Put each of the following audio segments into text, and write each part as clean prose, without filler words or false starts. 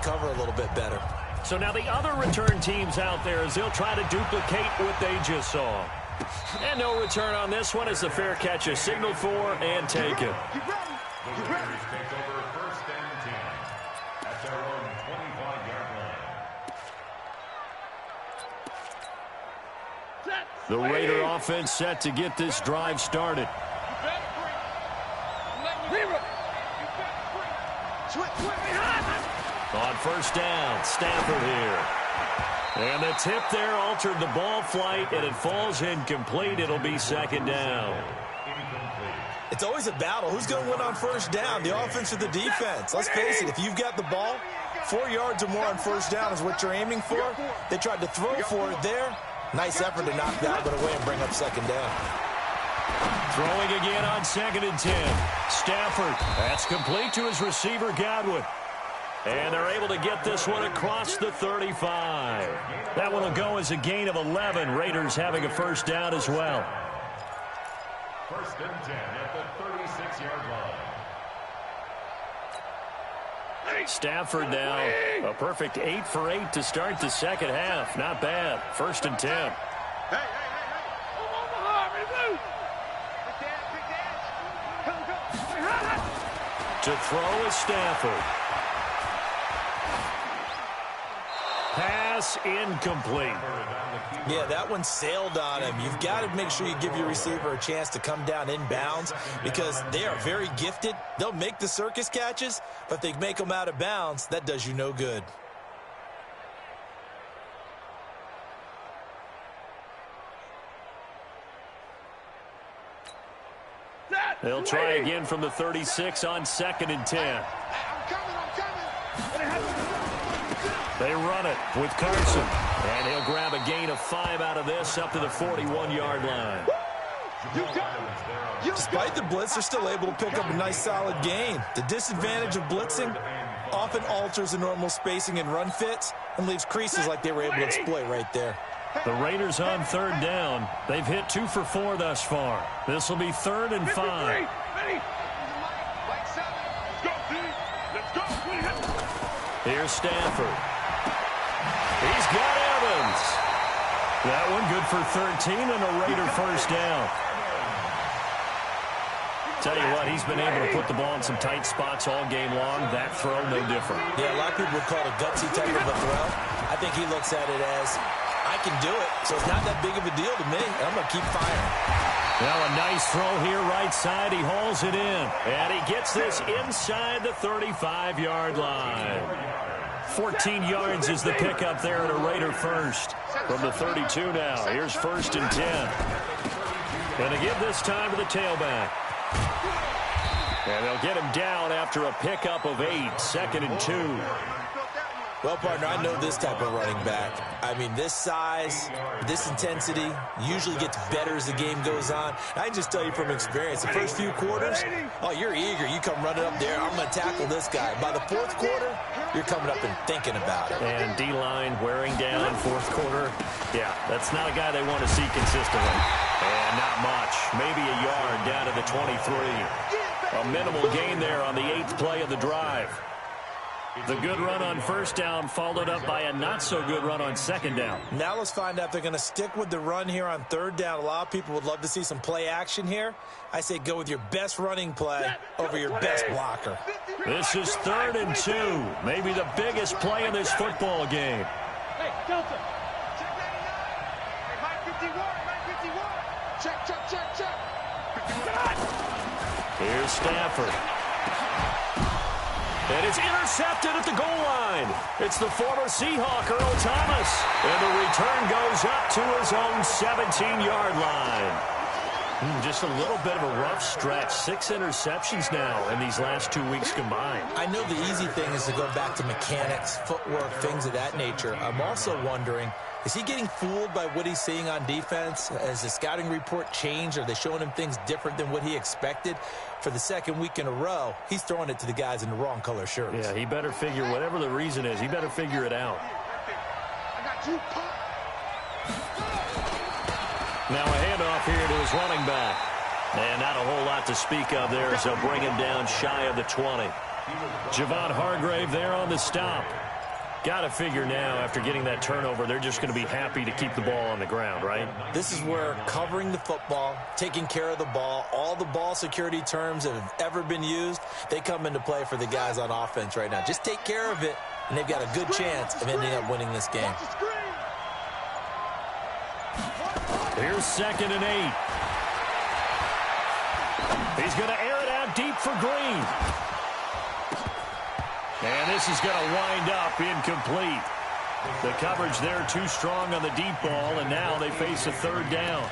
cover a little bit better. So now the other return teams out there as they'll try to duplicate what they just saw. And no return on this one as the fair catch is signaled for and taken. The Raiders take over 1st and 10 at their own 25-yard line. The Raider offense set to get this drive started. On 1st down, Stafford here. And the tip there altered the ball flight, and it falls incomplete. It'll be 2nd down. It's always a battle. Who's going to win on 1st down, the offense or the defense? Let's face it, if you've got the ball, 4 yards or more on 1st down is what you're aiming for. They tried to throw for it there. Nice effort to knock that one away and bring up 2nd down. Throwing again on 2nd and 10. Stafford, that's complete to his receiver, Godwin. And they're able to get this one across the 35. That one will go as a gain of 11. Raiders having a 1st down as well. 1st and 10 at the 36-yard line. Stafford now a perfect 8 for 8 to start the 2nd half. Not bad. 1st and 10. To throw is Stafford. Pass incomplete. Yeah, that one sailed on him. You've got to make sure you give your receiver a chance to come down inbounds because they are very gifted. They'll make the circus catches, but if they make them out of bounds, that does you no good. They'll try again from the 36 on 2nd and 10. They run it with Carson. And he'll grab a gain of 5 out of this up to the 41-yard line. Despite the blitz, they're still able to pick up a nice solid gain. The disadvantage of blitzing often alters the normal spacing and run fits and leaves creases like they were able to exploit right there. The Raiders on 3rd down. They've hit 2 for 4 thus far. This will be 3rd and 5. Here's Stafford. He's got Evans. That one good for 13 and a Raider 1st down. Tell you what, he's been able to put the ball in some tight spots all game long. That throw, no different. Yeah, a lot of people would call it a gutsy type of a throw. I think he looks at it as, I can do it, so it's not that big of a deal to me, and I'm going to keep firing. Well, a nice throw here right side. He hauls it in, and he gets this inside the 35-yard line. 14 yards is the pickup there at a Raider 1st. From the 32 now, here's 1st and 10. And to give this time to the tailback. And they'll get him down after a pickup of 8, 2nd and 2. Well, partner, I know this type of running back. I mean, this size, this intensity usually gets better as the game goes on. I can just tell you from experience, the first few quarters, oh, you're eager. You come running up there, I'm going to tackle this guy. By the 4th quarter, you're coming up and thinking about it. And D-line wearing down 4th quarter. Yeah, that's not a guy they want to see consistently. And not much. Maybe a yard down to the 23. A minimal gain there on the 8th play of the drive. The good run on 1st down followed up by a not-so-good run on 2nd down. Now let's find out if they're going to stick with the run here on 3rd down. A lot of people would love to see some play action here. I say go with your best running play over your best blocker. This is 3rd and 2. Maybe the biggest play in this football game. Hey, Delta. Check. Here's Stafford. And it's intercepted at the goal line. It's the former Seahawk, Earl Thomas. And the return goes up to his own 17-yard line. Just a little bit of a rough stretch. 6 interceptions now in these last 2 weeks combined. I know the easy thing is to go back to mechanics, footwork, things of that nature. I'm also wondering, is he getting fooled by what he's seeing on defense? Has the scouting report changed? Are they showing him things different than what he expected? For the 2nd week in a row, he's throwing it to the guys in the wrong color shirts. Yeah, he better figure, whatever the reason is, he better figure it out. Now a handoff here to his running back. And not a whole lot to speak of there, so bring him down shy of the 20. Javon Hargrave there on the stop. Got to figure now, after getting that turnover, they're just going to be happy to keep the ball on the ground, right? This is where covering the football, taking care of the ball, all the ball security terms that have ever been used, they come into play for the guys on offense right now. Just take care of it, and they've got a good chance of ending up winning this game. Here's 2nd and 8. He's going to air it out deep for Green. And this is going to wind up incomplete. The coverage there too strong on the deep ball, and now they face a 3rd down.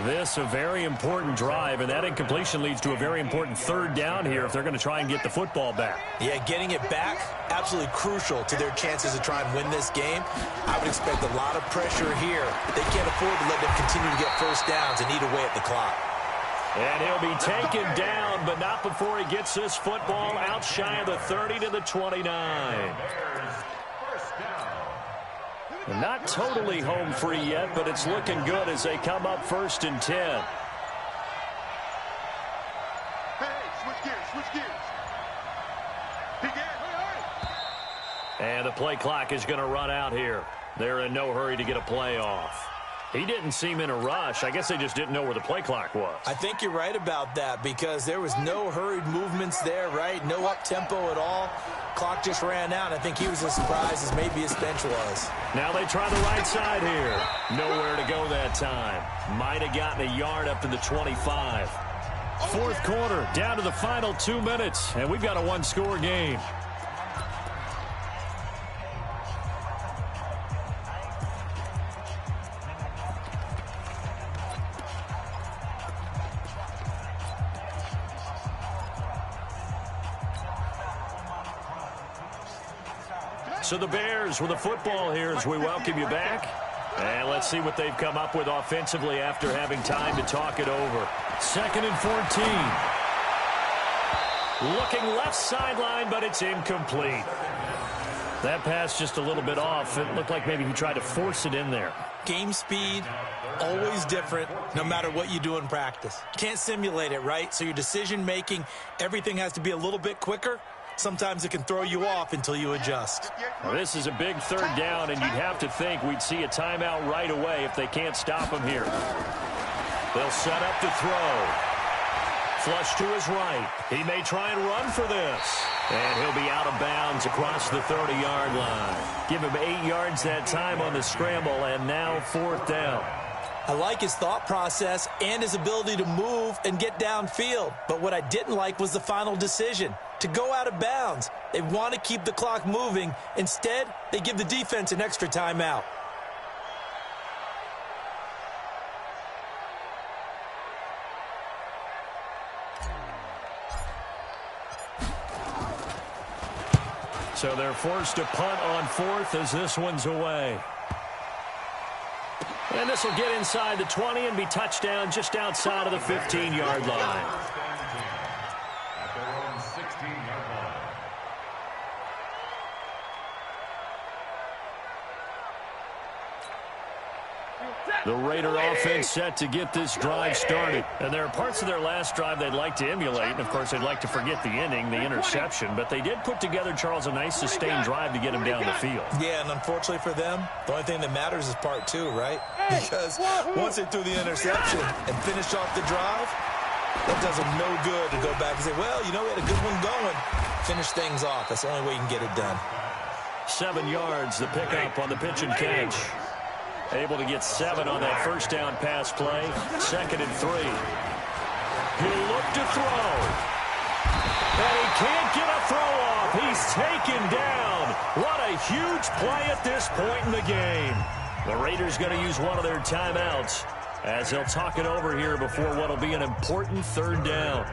This a very important drive, and that incompletion leads to a very important 3rd down here if they're going to try and get the football back. Yeah, getting it back, absolutely crucial to their chances to try and win this game. I would expect a lot of pressure here. They can't afford to let them continue to get first downs and eat away at the clock. And he'll be taken down, but not before he gets this football out shy of the 30 to the 29. And not totally home free yet, but it's looking good as they come up 1st and 10. Hey, switch gears. And the play clock is going to run out here. They're in no hurry to get a play off. He didn't seem in a rush. I guess they just didn't know where the play clock was. I think you're right about that because there was no hurried movements there, right? No up-tempo at all. Clock just ran out. I think he was as surprised as maybe his bench was. Now they try the right side here. Nowhere to go that time. Might have gotten a yard up to the 25. 4th quarter, down to the final 2 minutes, and we've got a one-score game. So the Bears with the football here as we welcome you back. And let's see what they've come up with offensively after having time to talk it over. 2nd and 14. Looking left sideline, but it's incomplete. That pass just a little bit off. It looked like maybe he tried to force it in there. Game speed, always different, no matter what you do in practice. Can't simulate it, right? So your decision-making, everything has to be a little bit quicker. Sometimes it can throw you off until you adjust. Well, this is a big 3rd down, and you'd have to think we'd see a timeout right away if they can't stop him here. They'll set up to throw. Flush to his right. He may try and run for this. And he'll be out of bounds across the 30-yard line. Give him 8 yards that time on the scramble, and now 4th down. I like his thought process and his ability to move and get downfield. But what I didn't like was the final decision, to go out of bounds. They want to keep the clock moving. Instead, they give the defense an extra timeout. So they're forced to punt on 4th as this one's away. And this will get inside the 20 and be touchdown just outside of the 15-yard line. At their own 16-yard line. The Raider offense set to get this drive started. And there are parts of their last drive they'd like to emulate. And, of course, they'd like to forget the ending, the interception. But they did put together, Charles, a nice sustained drive to get him down the field. Yeah, and unfortunately for them, the only thing that matters is part 2, right? Because once they threw the interception and finished off the drive, that does them no good to go back and say, well, you know, we had a good one going. Finish things off. That's the only way you can get it done. 7 yards, the pickup on the pitch and catch. Able to get 7 on that first down pass play. 2nd and 3. He'll look to throw. And he can't get a throw off. He's taken down. What a huge play at this point in the game. The Raiders going to use one of their timeouts as they'll talk it over here before what will be an important 3rd down.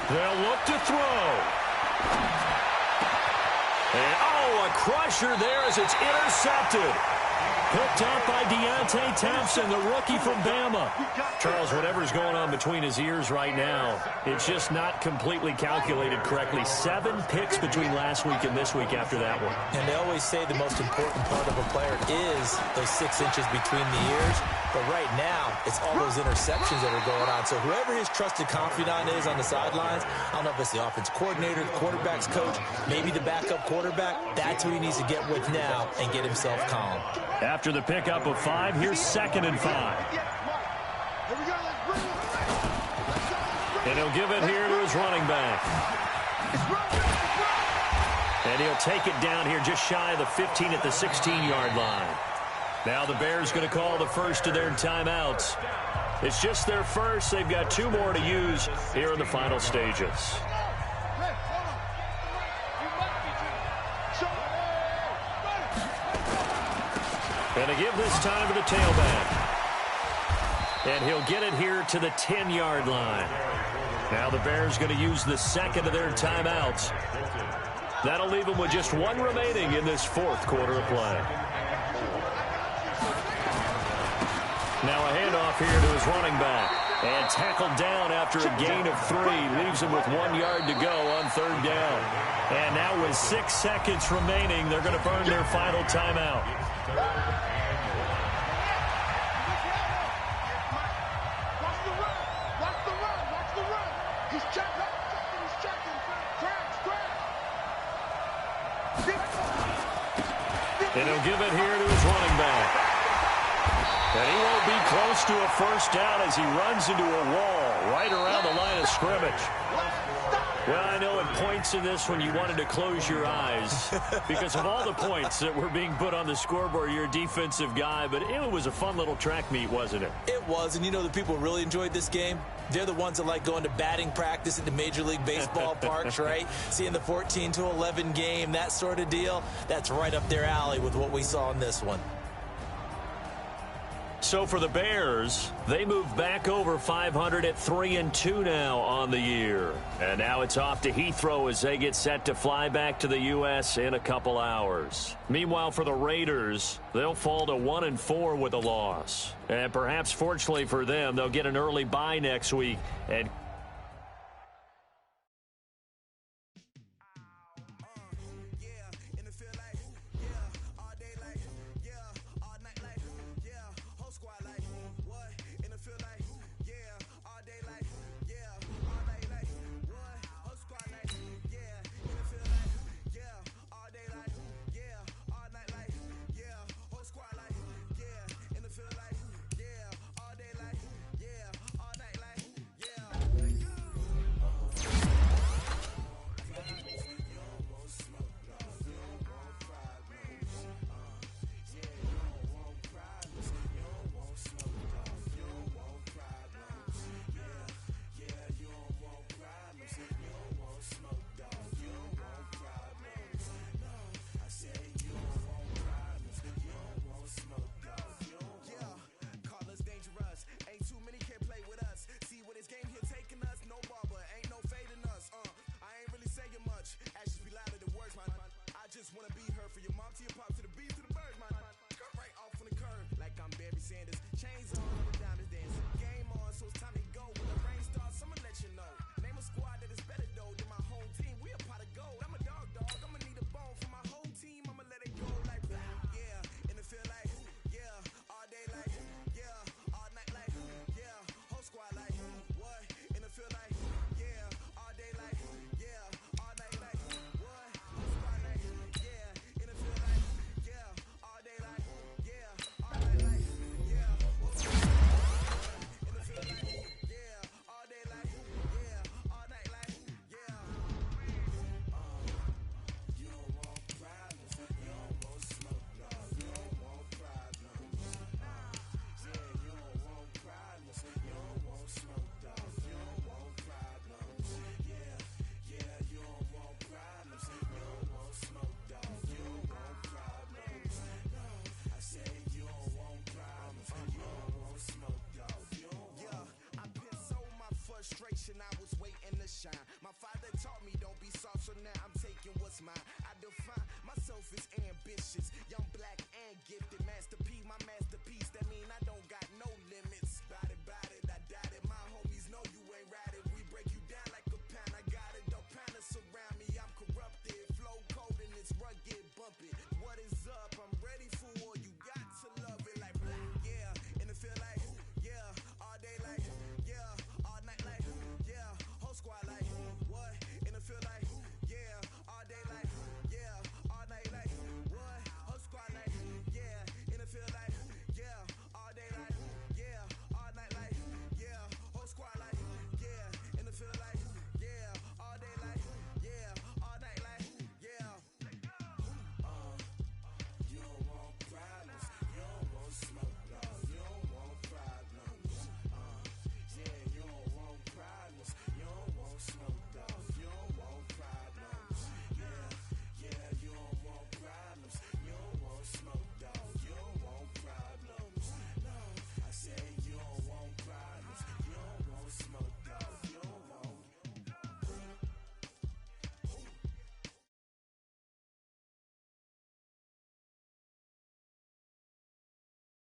They'll look to throw. And, oh, a crusher there as it's intercepted. Picked up by Deontay Thompson, the rookie from Bama. Charles, whatever's going on between his ears right now, it's just not completely calculated correctly. 7 picks between last week and this week after that one. And they always say the most important part of a player is those 6 inches between the ears. But right now, it's all those interceptions that are going on. So whoever his trusted confidant is on the sidelines, I don't know if it's the offense coordinator, the quarterback's coach, maybe the backup quarterback, that's who he needs to get with now and get himself calm. After the pickup of 5, here's 2nd and 5. And he'll give it here to his running back. And he'll take it down here just shy of the 15 at the 16-yard line. Now the Bears going to call the first of their timeouts. It's just their first. They've got 2 more to use here in the final stages. And to give this time to the tailback. And he'll get it here to the 10-yard line. Now the Bears going to use the second of their timeouts. That'll leave them with just 1 remaining in this 4th quarter of play. Now a handoff here to his running back. And tackled down after a gain of 3. Leaves him with 1 yard to go on 3rd down. And now with 6 seconds remaining, they're going to burn their final timeout. And he'll give it here to his running back. And he won't be close to a first down as he runs into a wall right around the line of scrimmage. Well, I know at points in this when you wanted to close your eyes because of all the points that were being put on the scoreboard. You're a defensive guy, but it was a fun little track meet, wasn't it? It was, and you know the people who really enjoyed this game? They're the ones that like going to batting practice at the Major League Baseball parks, right? Seeing the 14-11 game, that sort of deal. That's right up their alley with what we saw in this one. So for the Bears, they move back over 500 at 3-2 now on the year. And now it's off to Heathrow as they get set to fly back to the U.S. in a couple hours. Meanwhile, for the Raiders, they'll fall to 1-4 with a loss. And perhaps fortunately for them, they'll get an early bye next week and